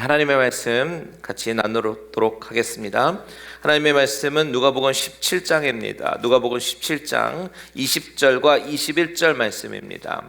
하나님의 말씀 같이 나누도록 하겠습니다. 하나님의 말씀은 누가복음 17장입니다. 누가복음 17장 20절과 21절 말씀입니다.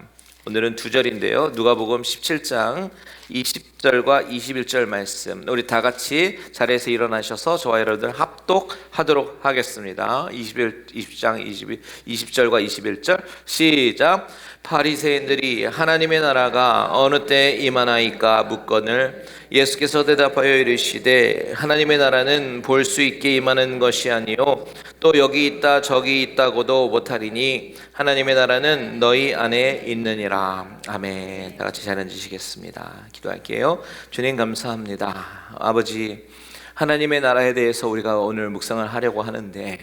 오늘은 두 절인데요. 누가복음 17장 20절과 21절 말씀, 우리 다 같이 자리에서 일어나셔서 저와 여러분들 합독하도록 하겠습니다. 20장 20절과 21절 시작. 바리새인들이 하나님의 나라가 어느 때에 임하나이까 묻거늘 예수께서 대답하여 이르시되 하나님의 나라는 볼 수 있게 임하는 것이 아니요 또 여기 있다 저기 있다고도 못하리니 하나님의 나라는 너희 안에 있느니라. 아멘. 다 같이 잘 앉으시겠습니다. 기도할게요. 주님 감사합니다. 아버지, 하나님의 나라에 대해서 우리가 오늘 묵상을 하려고 하는데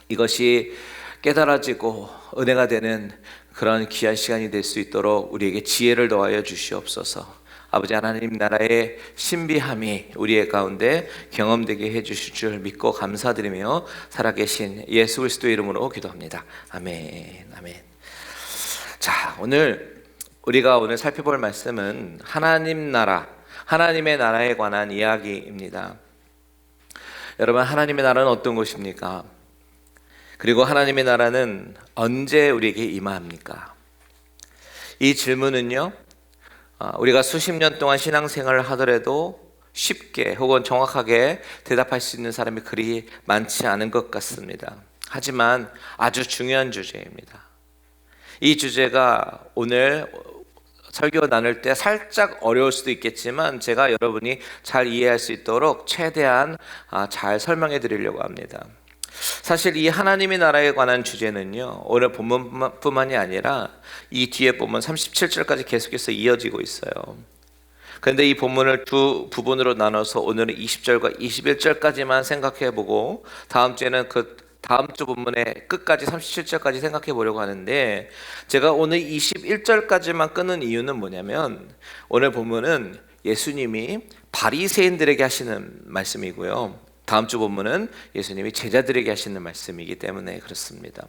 이것이 깨달아지고 은혜가 되는 그런 귀한 시간이 될 수 있도록 우리에게 지혜를 더하여 주시옵소서. 아버지, 하나님 나라의 신비함이 우리의 가운데 경험되게 해주실 줄 믿고 감사드리며 살아계신 예수 그리스도의 이름으로 기도합니다. 아멘. 아멘. 자, 우리가 오늘 살펴볼 말씀은 하나님 나라, 하나님의 나라에 관한 이야기입니다. 여러분, 하나님의 나라는 어떤 것입니까? 그리고 하나님의 나라는 언제 우리에게 임합니까? 이 질문은요, 우리가 수십 년 동안 신앙생활을 하더라도 쉽게 혹은 정확하게 대답할 수 있는 사람이 그리 많지 않은 것 같습니다. 하지만 아주 중요한 주제입니다. 이 주제가 오늘 설교 나눌 때 살짝 어려울 수도 있겠지만 제가 여러분이 잘 이해할 수 있도록 최대한 잘 설명해 드리려고 합니다. 사실 이 하나님의 나라에 관한 주제는요, 오늘 본문뿐만이 아니라 이 뒤에 보면 37절까지 계속해서 이어지고 있어요. 그런데 이 본문을 두 부분으로 나눠서 오늘은 20절과 21절까지만 생각해 보고 다음 주에는 그 다음 주 본문의 끝까지 37절까지 생각해 보려고 하는데, 제가 오늘 21절까지만 끊은 이유는 뭐냐면 오늘 본문은 예수님이 바리새인들에게 하시는 말씀이고요, 다음 주 본문은 예수님이 제자들에게 하시는 말씀이기 때문에 그렇습니다.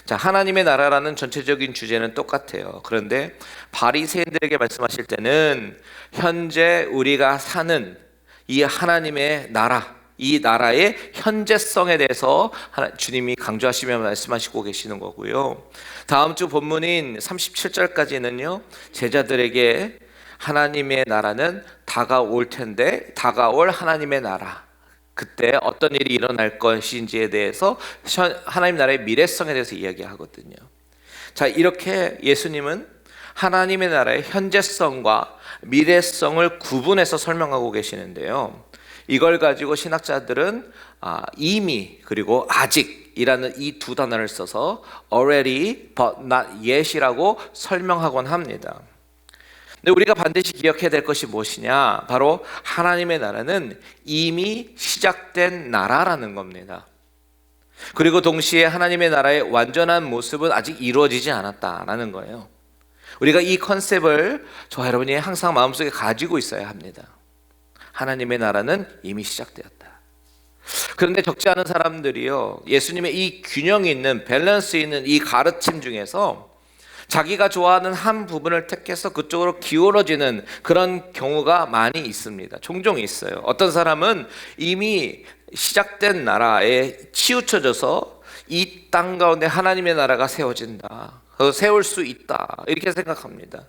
자, 하나님의 나라라는 전체적인 주제는 똑같아요. 그런데 바리새인들에게 말씀하실 때는 현재 우리가 사는 이 하나님의 나라, 이 나라의 현재성에 대해서 주님이 강조하시며 말씀하시고 계시는 거고요. 다음 주 본문인 37절까지는요, 제자들에게 하나님의 나라는 다가올 텐데 다가올 하나님의 나라, 그때 어떤 일이 일어날 것인지에 대해서 하나님 나라의 미래성에 대해서 이야기하거든요. 자, 이렇게 예수님은 하나님의 나라의 현재성과 미래성을 구분해서 설명하고 계시는데요, 이걸 가지고 신학자들은 이미 그리고 아직이라는 이 두 단어를 써서 already but not yet이라고 설명하곤 합니다. 근데 우리가 반드시 기억해야 될 것이 무엇이냐? 바로 하나님의 나라는 이미 시작된 나라라는 겁니다. 그리고 동시에 하나님의 나라의 완전한 모습은 아직 이루어지지 않았다라는 거예요. 우리가 이 컨셉을 저와 여러분이 항상 마음속에 가지고 있어야 합니다. 하나님의 나라는 이미 시작되었다. 그런데 적지 않은 사람들이요, 예수님의 이 균형 있는, 밸런스 있는 이 가르침 중에서 자기가 좋아하는 한 부분을 택해서 그쪽으로 기울어지는 그런 경우가 많이 있습니다. 종종 있어요. 어떤 사람은 이미 시작된 나라에 치우쳐져서 이 땅 가운데 하나님의 나라가 세워진다, 세울 수 있다, 이렇게 생각합니다.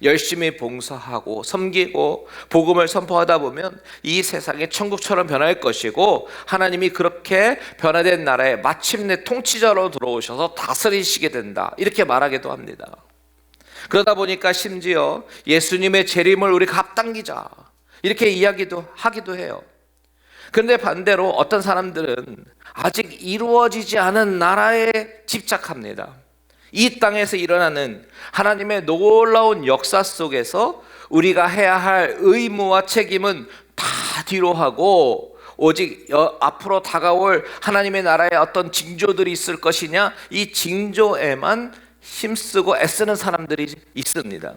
열심히 봉사하고 섬기고 복음을 선포하다 보면 이 세상이 천국처럼 변할 것이고 하나님이 그렇게 변화된 나라에 마침내 통치자로 들어오셔서 다스리시게 된다, 이렇게 말하기도 합니다. 그러다 보니까 심지어 예수님의 재림을 우리가 앞당기자, 이렇게 이야기도 하기도 해요. 그런데 반대로 어떤 사람들은 아직 이루어지지 않은 나라에 집착합니다. 이 땅에서 일어나는 하나님의 놀라운 역사 속에서 우리가 해야 할 의무와 책임은 다 뒤로 하고 오직 앞으로 다가올 하나님의 나라의 어떤 징조들이 있을 것이냐, 이 징조에만 힘쓰고 애쓰는 사람들이 있습니다.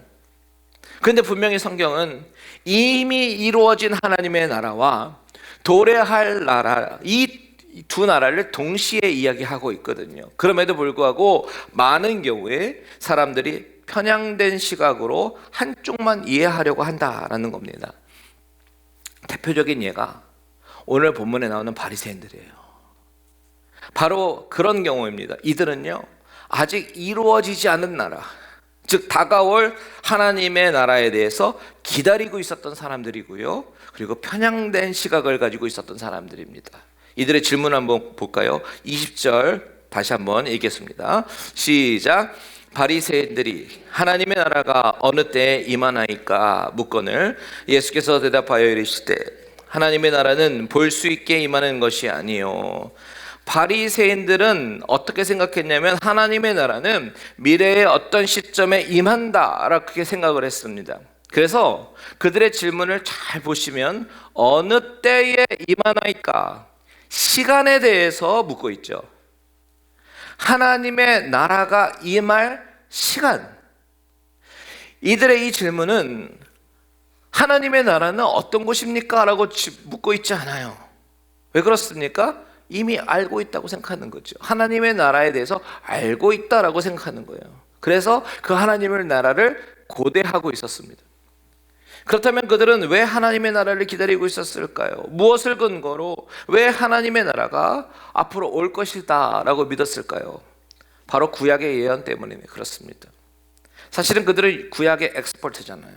그런데 분명히 성경은 이미 이루어진 하나님의 나라와 도래할 나라, 이 두 나라를 동시에 이야기하고 있거든요. 그럼에도 불구하고 많은 경우에 사람들이 편향된 시각으로 한쪽만 이해하려고 한다라는 겁니다. 대표적인 예가 오늘 본문에 나오는 바리새인들이에요. 바로 그런 경우입니다. 이들은요, 아직 이루어지지 않은 나라, 즉 다가올 하나님의 나라에 대해서 기다리고 있었던 사람들이고요, 그리고 편향된 시각을 가지고 있었던 사람들입니다. 이들의 질문 한번 볼까요? 20절 다시 한번 읽겠습니다. 시작. 바리새인들이 하나님의 나라가 어느 때에 임하나이까 묻거늘 예수께서 대답하여 이르시되 하나님의 나라는 볼 수 있게 임하는 것이 아니요. 바리새인들은 어떻게 생각했냐면 하나님의 나라는 미래의 어떤 시점에 임한다라고 그렇게 생각을 했습니다. 그래서 그들의 질문을 잘 보시면 어느 때에 임하나이까, 시간에 대해서 묻고 있죠. 하나님의 나라가 임할 시간. 이들의 이 질문은 하나님의 나라는 어떤 곳입니까? 라고 묻고 있지 않아요. 왜 그렇습니까? 이미 알고 있다고 생각하는 거죠. 하나님의 나라에 대해서 알고 있다라고 생각하는 거예요. 그래서 그 하나님의 나라를 고대하고 있었습니다. 그렇다면 그들은 왜 하나님의 나라를 기다리고 있었을까요? 무엇을 근거로 왜 하나님의 나라가 앞으로 올 것이다 라고 믿었을까요? 바로 구약의 예언 때문에 그렇습니다. 사실은 그들은 구약의 엑스퍼트잖아요.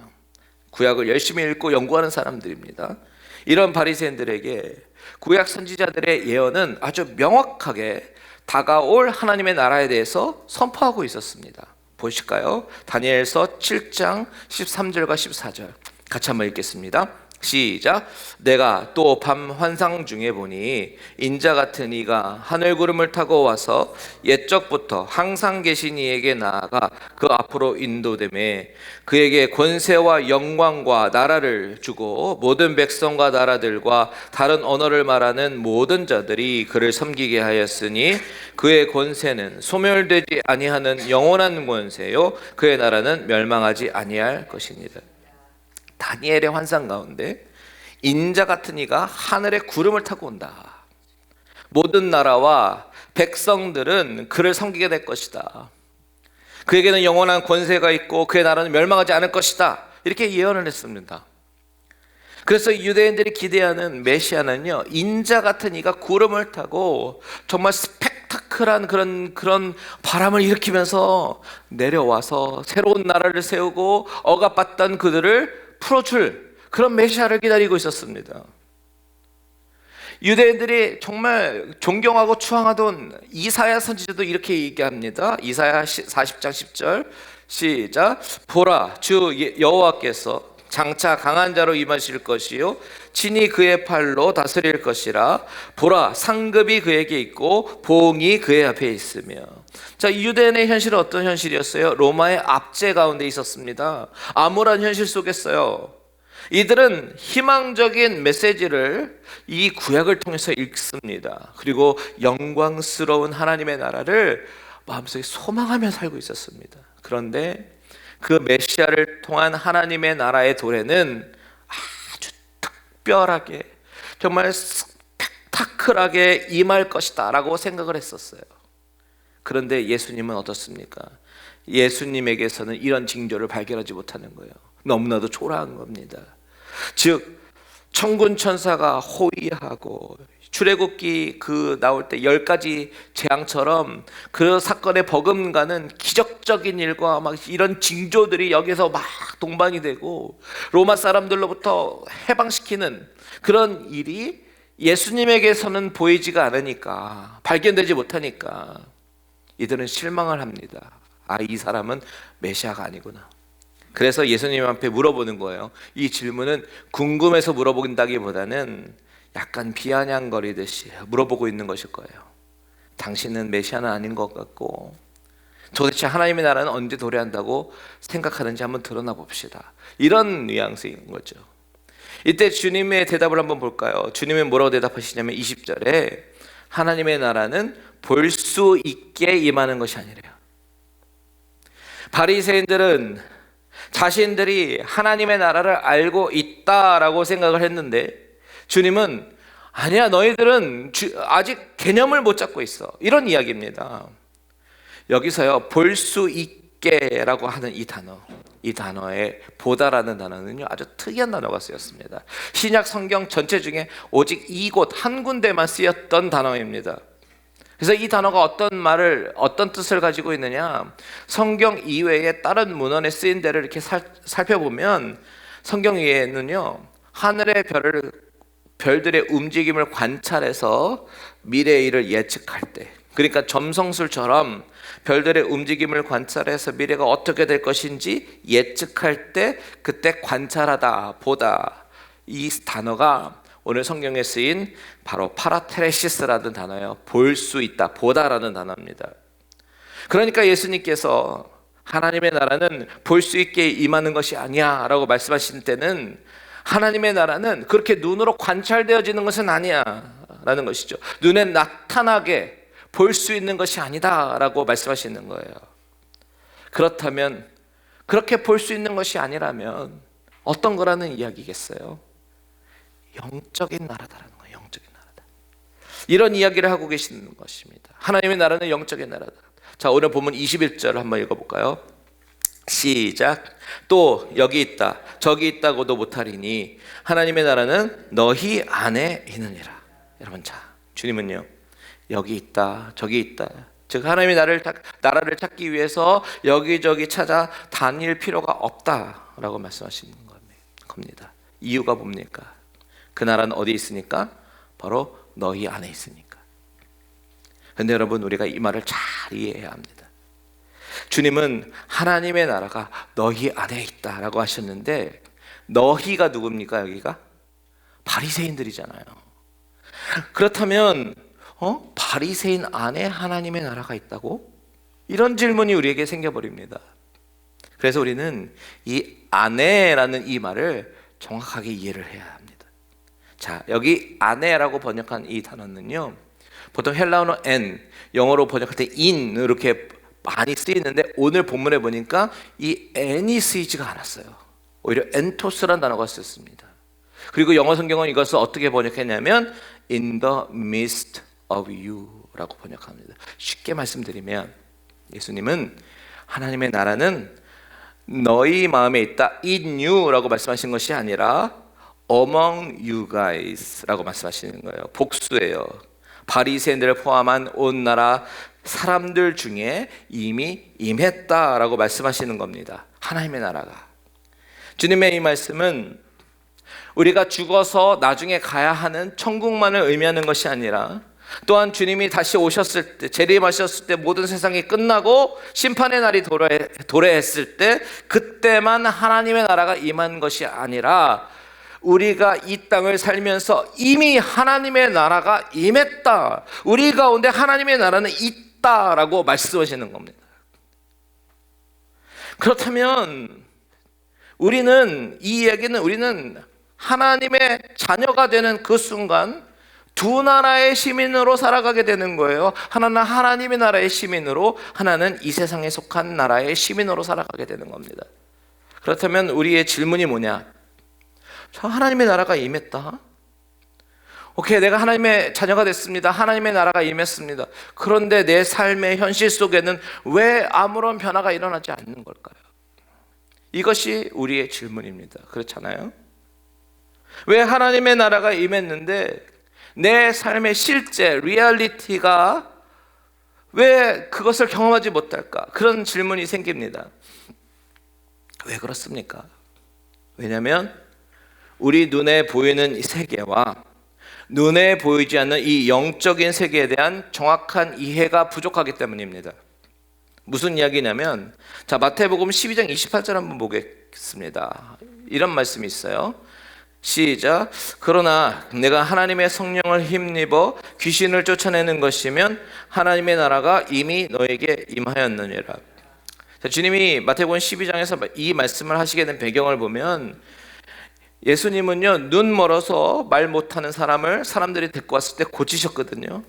구약을 열심히 읽고 연구하는 사람들입니다. 이런 바리새인들에게 구약 선지자들의 예언은 아주 명확하게 다가올 하나님의 나라에 대해서 선포하고 있었습니다. 보실까요? 다니엘서 7장 13절과 14절 같이 한번 읽겠습니다. 시작. 내가 또 밤 환상 중에 보니 인자 같은 이가 하늘 구름을 타고 와서 옛적부터 항상 계신 이에게 나아가 그 앞으로 인도되매 그에게 권세와 영광과 나라를 주고 모든 백성과 나라들과 다른 언어를 말하는 모든 자들이 그를 섬기게 하였으니 그의 권세는 소멸되지 아니하는 영원한 권세요 그의 나라는 멸망하지 아니할 것입니다. 다니엘의 환상 가운데 인자 같은 이가 하늘의 구름을 타고 온다. 모든 나라와 백성들은 그를 섬기게 될 것이다. 그에게는 영원한 권세가 있고 그의 나라는 멸망하지 않을 것이다. 이렇게 예언을 했습니다. 그래서 유대인들이 기대하는 메시아는요, 인자 같은 이가 구름을 타고 정말 스펙타클한 그런 바람을 일으키면서 내려와서 새로운 나라를 세우고 억압받던 그들을 풀어줄 그런 메시아를 기다리고 있었습니다. 유대인들이 정말 존경하고 추앙하던 이사야 선지자도 이렇게 얘기합니다. 이사야 40장 10절 시작. 보라, 주 여호와께서 장차 강한 자로 임하실 것이요 친히 그의 팔로 다스릴 것이라. 보라, 상급이 그에게 있고 보응이 그의 앞에 있으며. 자, 유대인의 현실은 어떤 현실이었어요? 로마의 압제 가운데 있었습니다. 암울한 현실 속에서요, 이들은 희망적인 메시지를 이 구약을 통해서 읽습니다. 그리고 영광스러운 하나님의 나라를 마음속에 소망하며 살고 있었습니다. 그런데 그 메시아를 통한 하나님의 나라의 도래는 아주 특별하게, 정말 스펙타클하게 임할 것이다 라고 생각을 했었어요. 그런데 예수님은 어떻습니까? 예수님에게서는 이런 징조를 발견하지 못하는 거예요. 너무나도 초라한 겁니다. 즉 천군 천사가 호위하고 출애굽기 그 나올 때 10가지 재앙처럼 그 사건의 버금가는 기적적인 일과 막 이런 징조들이 여기서 막 동반이 되고 로마 사람들로부터 해방시키는 그런 일이 예수님에게서는 보이지가 않으니까, 발견되지 못하니까 이들은 실망을 합니다. 아, 이 사람은 메시아가 아니구나. 그래서 예수님 앞에 물어보는 거예요. 이 질문은 궁금해서 물어본다기보다는 약간 비아냥거리듯이 물어보고 있는 것일 거예요. 당신은 메시아는 아닌 것 같고 도대체 하나님의 나라는 언제 도래한다고 생각하는지 한번 드러나 봅시다. 이런 뉘앙스인 거죠. 이때 주님의 대답을 한번 볼까요? 주님은 뭐라고 대답하시냐면 20절에 하나님의 나라는 볼 수 있게 임하는 것이 아니래요. 바리새인들은 자신들이 하나님의 나라를 알고 있다라고 생각을 했는데 주님은 아니야, 너희들은 아직 개념을 못 잡고 있어, 이런 이야기입니다. 여기서요, 볼 수 있게라고 하는 이 단어, 이 단어에 보다라는 단어는요 아주 특이한 단어가 쓰였습니다. 신약 성경 전체 중에 오직 이곳 한 군데만 쓰였던 단어입니다. 그래서 이 단어가 어떤 뜻을 가지고 있느냐, 성경 이외에 다른 문헌에 쓰인 데를 이렇게 살펴보면 성경 위에는요 하늘의 별들의 움직임을 관찰해서 미래의 일을 예측할 때, 그러니까 점성술처럼 별들의 움직임을 관찰해서 미래가 어떻게 될 것인지 예측할 때, 그때 관찰하다, 보다, 이 단어가 오늘 성경에 쓰인 바로 파라테레시스라는 단어예요. 볼 수 있다, 보다라는 단어입니다. 그러니까 예수님께서 하나님의 나라는 볼 수 있게 임하는 것이 아니야 라고 말씀하신 때는, 하나님의 나라는 그렇게 눈으로 관찰되어지는 것은 아니야 라는 것이죠. 눈에 나타나게 볼 수 있는 것이 아니다 라고 말씀하시는 거예요. 그렇다면, 그렇게 볼 수 있는 것이 아니라면 어떤 거라는 이야기겠어요? 영적인 나라다라는 거예요. 영적인 나라다. 이런 이야기를 하고 계시는 것입니다. 하나님의 나라는 영적인 나라다. 자, 오늘 본문 21절 한번 읽어볼까요? 시작. 또 여기 있다 저기 있다고도 못하리니 하나님의 나라는 너희 안에 있느니라. 여러분, 자, 주님은요 여기 있다 저기 있다, 즉 하나님의 나라를 찾기 위해서 여기저기 찾아 다닐 필요가 없다라고 말씀하시는 겁니다. 이유가 뭡니까? 그 나라는 어디 있으니까? 바로 너희 안에 있으니까. 그런데 여러분, 우리가 이 말을 잘 이해해야 합니다. 주님은 하나님의 나라가 너희 안에 있다라고 하셨는데, 너희가 누굽니까? 여기가 바리새인들이잖아요. 그렇다면 바리새인 안에 하나님의 나라가 있다고? 이런 질문이 우리에게 생겨버립니다. 그래서 우리는 이 안에라는 이 말을 정확하게 이해를 해야 합니다. 자, 여기 안에라고 번역한 이 단어는요 보통 헬라어로 en, 영어로 번역할 때 in 이렇게 많이 쓰이는데, 오늘 본문에 보니까 이 n이 쓰이지가 않았어요. 오히려 엔토스라는 단어가 쓰였습니다. 그리고 영어 성경은 이것을 어떻게 번역했냐면 in the midst of you 라고 번역합니다. 쉽게 말씀드리면 예수님은 하나님의 나라는 너희 마음에 있다, in you 라고 말씀하신 것이 아니라 among you guys 라고 말씀하시는 거예요. 복수예요. 바리새인들을 포함한 온 나라 사람들 중에 이미 임했다라고 말씀하시는 겁니다. 하나님의 나라가. 주님의 이 말씀은 우리가 죽어서 나중에 가야 하는 천국만을 의미하는 것이 아니라, 또한 주님이 다시 오셨을 때, 재림하셨을 때, 모든 세상이 끝나고 심판의 날이 도래했을 때, 그때만 하나님의 나라가 임한 것이 아니라 우리가 이 땅을 살면서 이미 하나님의 나라가 임했다, 우리 가운데 하나님의 나라는 있다라고 말씀하시는 겁니다. 그렇다면 우리는 하나님의 자녀가 되는 그 순간 두 나라의 시민으로 살아가게 되는 거예요. 하나는 하나님의 나라의 시민으로, 하나는 이 세상에 속한 나라의 시민으로 살아가게 되는 겁니다. 그렇다면 우리의 질문이 뭐냐? 저 하나님의 나라가 임했다. 오케이, 내가 하나님의 자녀가 됐습니다. 하나님의 나라가 임했습니다. 그런데 내 삶의 현실 속에는 왜 아무런 변화가 일어나지 않는 걸까요? 이것이 우리의 질문입니다. 그렇잖아요? 왜 하나님의 나라가 임했는데 내 삶의 실제 리얼리티가 왜 그것을 경험하지 못할까? 그런 질문이 생깁니다. 왜 그렇습니까? 왜냐하면 우리 눈에 보이는 이 세계와 눈에 보이지 않는 이 영적인 세계에 대한 정확한 이해가 부족하기 때문입니다. 무슨 이야기냐면, 자, 마태복음 12장 28절 한번 보겠습니다. 이런 말씀이 있어요. 시작. 그러나 내가 하나님의 성령을 힘입어 귀신을 쫓아내는 것이면 하나님의 나라가 이미 너에게 임하였느니라. 자, 주님이 마태복음 12장에서 이 말씀을 하시게 된 배경을 보면, 예수님은요 눈 멀어서 말 못하는 사람들이 데리고 왔을 때 고치셨거든요.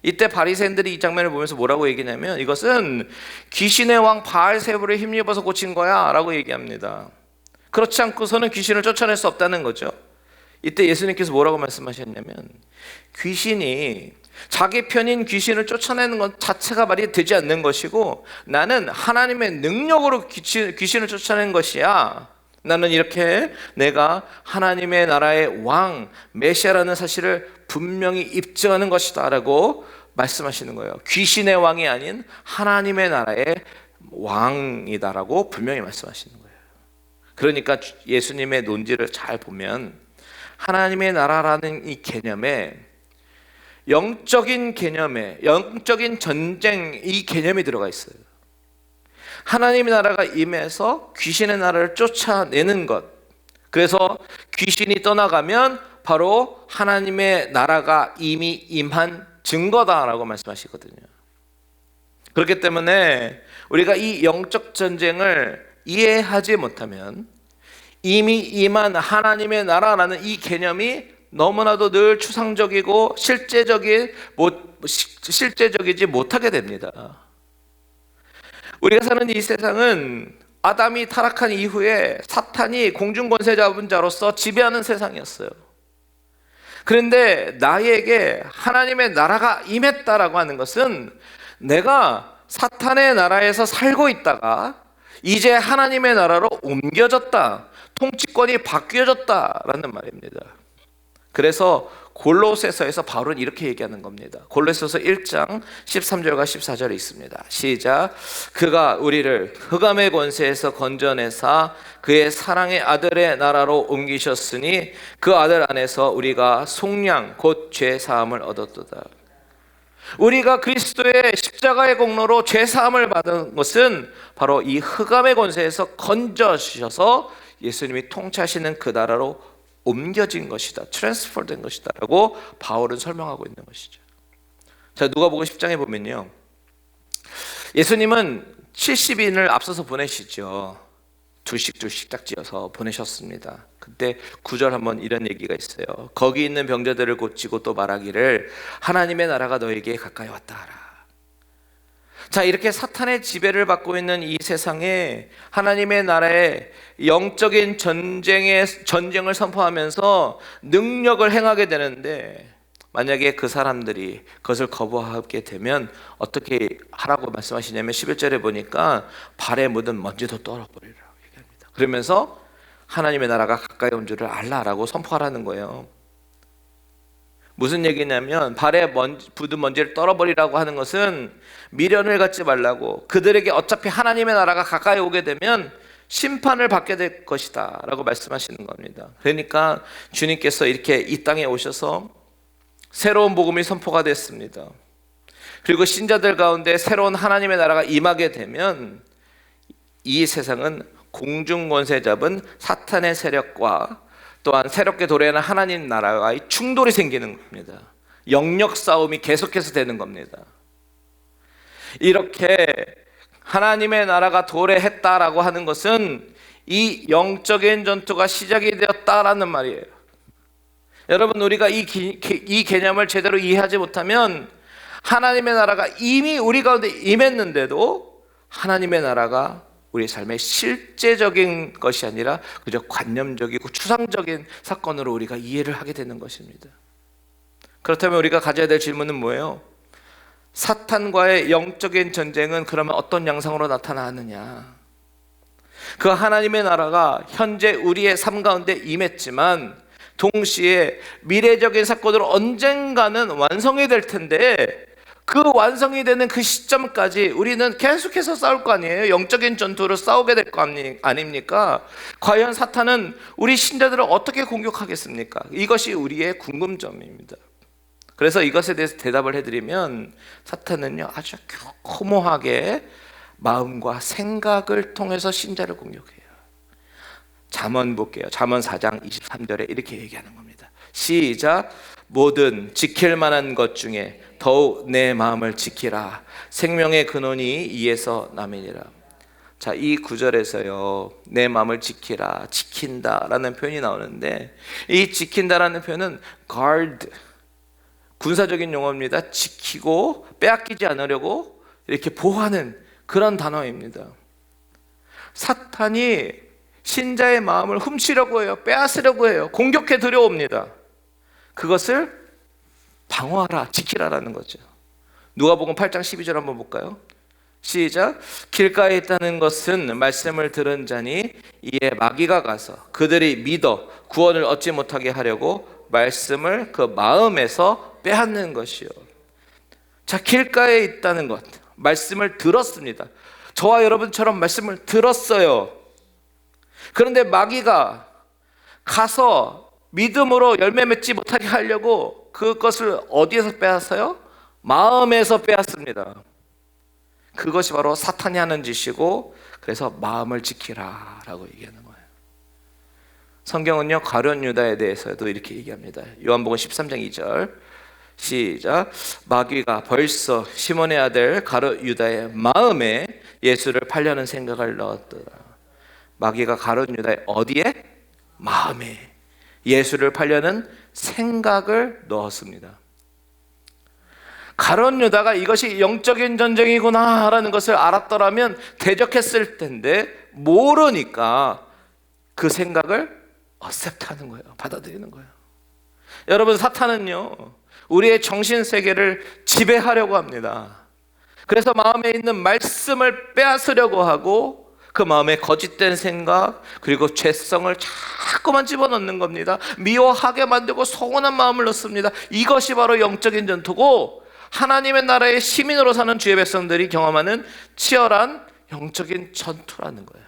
이때 바리새인들이 이 장면을 보면서 뭐라고 얘기냐면, 이것은 귀신의 왕 바알세불을 힘입어서 고친 거야 라고 얘기합니다. 그렇지 않고서는 귀신을 쫓아낼 수 없다는 거죠. 이때 예수님께서 뭐라고 말씀하셨냐면, 귀신이 자기 편인 귀신을 쫓아내는 것 자체가 말이 되지 않는 것이고, 나는 하나님의 능력으로 귀신을 쫓아낸 것이야. 나는 이렇게 내가 하나님의 나라의 왕 메시아라는 사실을 분명히 입증하는 것이다 라고 말씀하시는 거예요. 귀신의 왕이 아닌 하나님의 나라의 왕이다라고 분명히 말씀하시는 거예요. 그러니까 예수님의 논지를 잘 보면 하나님의 나라라는 이 개념에 영적인 개념에, 영적인 전쟁, 이 개념이 들어가 있어요. 하나님의 나라가 임해서 귀신의 나라를 쫓아내는 것. 그래서 귀신이 떠나가면 바로 하나님의 나라가 이미 임한 증거다라고 말씀하시거든요. 그렇기 때문에 우리가 이 영적 전쟁을 이해하지 못하면 이미 임한 하나님의 나라라는 이 개념이 너무나도 늘 추상적이고 실제적이지 못하게 됩니다. 우리가 사는 이 세상은 아담이 타락한 이후에 사탄이 공중권세 잡은 자로서 지배하는 세상이었어요. 그런데 나에게 하나님의 나라가 임했다라고 하는 것은 내가 사탄의 나라에서 살고 있다가 이제 하나님의 나라로 옮겨졌다, 통치권이 바뀌어졌다라는 말입니다. 그래서 골로새서에서 바울은 이렇게 얘기하는 겁니다. 골로새서 1장 13절과 14절에 있습니다. 시작. 그가 우리를 흑암의 권세에서 건져내사 그의 사랑의 아들의 나라로 옮기셨으니 그 아들 안에서 우리가 속량 곧 죄 사함을 얻었도다. 우리가 그리스도의 십자가의 공로로 죄 사함을 받은 것은 바로 이 흑암의 권세에서 건져주셔서 예수님이 통치하시는 그 나라로 옮겨진 것이다, 트랜스퍼된 것이다 라고 바울은 설명하고 있는 것이죠. 자, 누가복음 10장에 보면요, 예수님은 70인을 앞서서 보내시죠. 둘씩 짝지어서 보내셨습니다. 그때 9절 한번 이런 얘기가 있어요. 거기 있는 병자들을 고치고 또 말하기를 하나님의 나라가 너에게 가까이 왔다 하라. 자, 이렇게 사탄의 지배를 받고 있는 이 세상에 하나님의 나라의 영적인 전쟁을 선포하면서 능력을 행하게 되는데, 만약에 그 사람들이 그것을 거부하게 되면 어떻게 하라고 말씀하시냐면 11절에 보니까 발에 묻은 먼지도 떨어버리라고 얘기합니다. 그러면서 하나님의 나라가 가까이 온 줄을 알라라고 선포하라는 거예요. 무슨 얘기냐면 발에 묻은 먼지를 떨어버리라고 하는 것은 미련을 갖지 말라고, 그들에게 어차피 하나님의 나라가 가까이 오게 되면 심판을 받게 될 것이다 라고 말씀하시는 겁니다. 그러니까 주님께서 이렇게 이 땅에 오셔서 새로운 복음이 선포가 됐습니다. 그리고 신자들 가운데 새로운 하나님의 나라가 임하게 되면 이 세상은 공중권세 잡은 사탄의 세력과 또한 새롭게 도래하는 하나님 나라와의 충돌이 생기는 겁니다. 영역 싸움이 계속해서 되는 겁니다. 이렇게 하나님의 나라가 도래했다라고 하는 것은 이 영적인 전투가 시작이 되었다라는 말이에요. 여러분, 우리가 이 개념을 제대로 이해하지 못하면 하나님의 나라가 이미 우리 가운데 임했는데도 하나님의 나라가 우리 삶의 실제적인 것이 아니라 그저 관념적이고 추상적인 사건으로 우리가 이해를 하게 되는 것입니다. 그렇다면 우리가 가져야 될 질문은 뭐예요? 사탄과의 영적인 전쟁은 그러면 어떤 양상으로 나타나느냐? 그 하나님의 나라가 현재 우리의 삶 가운데 임했지만 동시에 미래적인 사건으로 언젠가는 완성이 될 텐데, 그 완성이 되는 그 시점까지 우리는 계속해서 싸울 거 아니에요? 영적인 전투를 싸우게 될 거 아닙니까? 과연 사탄은 우리 신자들을 어떻게 공격하겠습니까? 이것이 우리의 궁금점입니다. 그래서 이것에 대해서 대답을 해드리면, 사탄은요 아주 교모하게 마음과 생각을 통해서 신자를 공격해요. 잠언 볼게요. 잠언 4장 23절에 이렇게 얘기하는 겁니다. 시작. 모든 지킬 만한 것 중에 더욱 내 마음을 지키라. 생명의 근원이 이에서 남이니라. 자, 이 구절에서요, 내 마음을 지키라, 지킨다라는 표현이 나오는데, 이 지킨다라는 표현은 guard, 군사적인 용어입니다. 지키고 빼앗기지 않으려고 이렇게 보호하는 그런 단어입니다. 사탄이 신자의 마음을 훔치려고 해요. 빼앗으려고 해요. 공격해 들여옵니다. 그것을 방어하라, 지키라라는 거죠. 누가복음 8장 12절 한번 볼까요? 시작. 길가에 있다는 것은 말씀을 들은 자니 이에 마귀가 가서 그들이 믿어 구원을 얻지 못하게 하려고 말씀을 그 마음에서 빼앗는 것이요. 자, 길가에 있다는 것, 말씀을 들었습니다. 저와 여러분처럼 말씀을 들었어요. 그런데 마귀가 가서 믿음으로 열매 맺지 못하게 하려고 그것을 어디에서 빼앗아요? 마음에서 빼앗습니다. 그것이 바로 사탄이 하는 짓이고, 그래서 마음을 지키라 라고 얘기하는 거예요. 성경은요, 가룟 유다에 대해서도 이렇게 얘기합니다. 요한복음 13장 2절 시작. 마귀가 벌써 시몬의 아들 가룟 유다의 마음에 예수를 팔려는 생각을 넣었더라. 마귀가 가룟 유다의 어디에? 마음에 예수를 팔려는 생각을 넣었습니다. 가룟 유다가 이것이 영적인 전쟁이구나 라는 것을 알았더라면 대적했을 텐데, 모르니까 그 생각을 어셉트하는 거예요. 받아들이는 거예요. 여러분, 사탄은요, 우리의 정신세계를 지배하려고 합니다. 그래서 마음에 있는 말씀을 빼앗으려고 하고, 그 마음에 거짓된 생각, 그리고 죄성을 자꾸만 집어넣는 겁니다. 미워하게 만들고 서운한 마음을 넣습니다. 이것이 바로 영적인 전투고, 하나님의 나라의 시민으로 사는 주의 백성들이 경험하는 치열한 영적인 전투라는 거예요.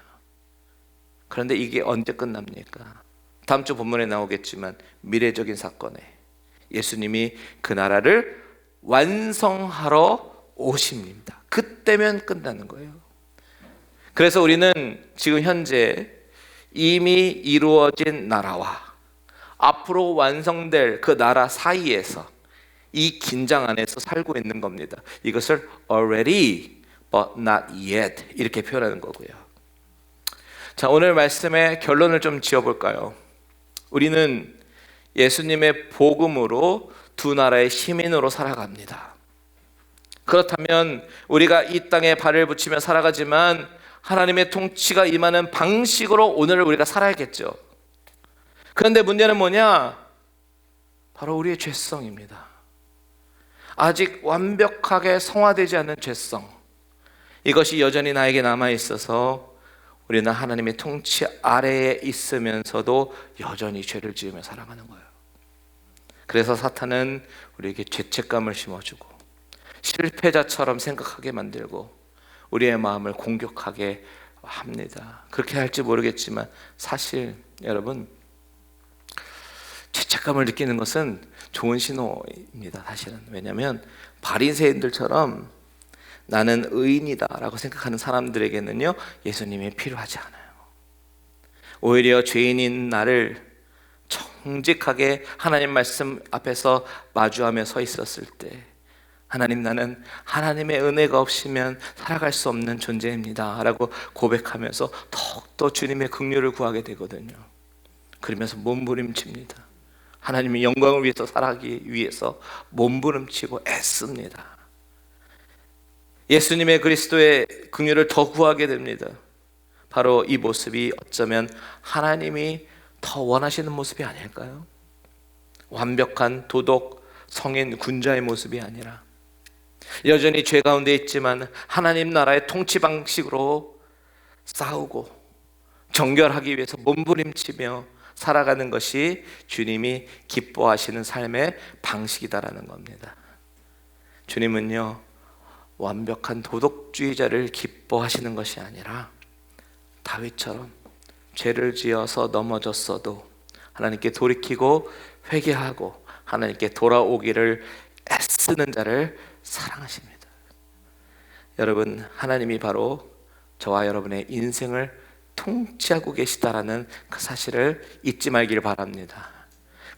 그런데 이게 언제 끝납니까? 다음 주 본문에 나오겠지만 미래적인 사건에 예수님이 그 나라를 완성하러 오십니다. 그때면 끝나는 거예요. 그래서 우리는 지금 현재 이미 이루어진 나라와 앞으로 완성될 그 나라 사이에서 이 긴장 안에서 살고 있는 겁니다. 이것을 already but not yet 이렇게 표현하는 거고요. 자, 오늘 말씀의 결론을 좀 지어볼까요? 우리는 예수님의 복음으로 두 나라의 시민으로 살아갑니다. 그렇다면 우리가 이 땅에 발을 붙이며 살아가지만 하나님의 통치가 임하는 방식으로 오늘을 우리가 살아야겠죠. 그런데 문제는 뭐냐? 바로 우리의 죄성입니다. 아직 완벽하게 성화되지 않은 죄성, 이것이 여전히 나에게 남아있어서 우리는 하나님의 통치 아래에 있으면서도 여전히 죄를 지으며 살아가는 거예요. 그래서 사탄은 우리에게 죄책감을 심어주고 실패자처럼 생각하게 만들고 우리의 마음을 공격하게 합니다. 그렇게 할지 모르겠지만 사실 여러분, 죄책감을 느끼는 것은 좋은 신호입니다. 사실은. 왜냐하면 바리새인들처럼 나는 의인이다 라고 생각하는 사람들에게는요, 예수님이 필요하지 않아요. 오히려 죄인인 나를 정직하게 하나님 말씀 앞에서 마주하며 서 있었을 때, 하나님, 나는 하나님의 은혜가 없이면 살아갈 수 없는 존재입니다 라고 고백하면서 더욱더 주님의 긍휼을 구하게 되거든요. 그러면서 몸부림칩니다. 하나님의 영광을 위해서 살아가기 위해서 몸부림치고 애씁니다. 예수님의 그리스도의 긍휼을 더 구하게 됩니다. 바로 이 모습이 어쩌면 하나님이 더 원하시는 모습이 아닐까요? 완벽한 도덕, 성인, 군자의 모습이 아니라 여전히 죄 가운데 있지만 하나님 나라의 통치 방식으로 싸우고 정결하기 위해서 몸부림치며 살아가는 것이 주님이 기뻐하시는 삶의 방식이다라는 겁니다. 주님은요, 완벽한 도덕주의자를 기뻐하시는 것이 아니라 다윗처럼 죄를 지어서 넘어졌어도 하나님께 돌이키고 회개하고 하나님께 돌아오기를 애쓰는 자를 사랑하십니다. 여러분, 하나님이 바로 저와 여러분의 인생을 통치하고 계시다라는 그 사실을 잊지 말길 바랍니다.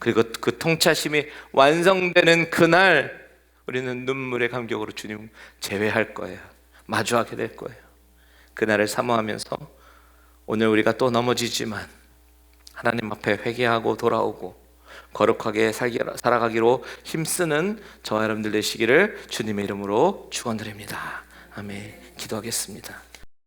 그리고 그 통치하심이 완성되는 그날 우리는 눈물의 감격으로 주님 제외할 거예요. 마주하게 될 거예요. 그날을 사모하면서 오늘 우리가 또 넘어지지만 하나님 앞에 회개하고 돌아오고 거룩하게 살아가기로 힘쓰는 저와 여러분들 되시기를 주님의 이름으로 축원드립니다. 아멘. 기도하겠습니다.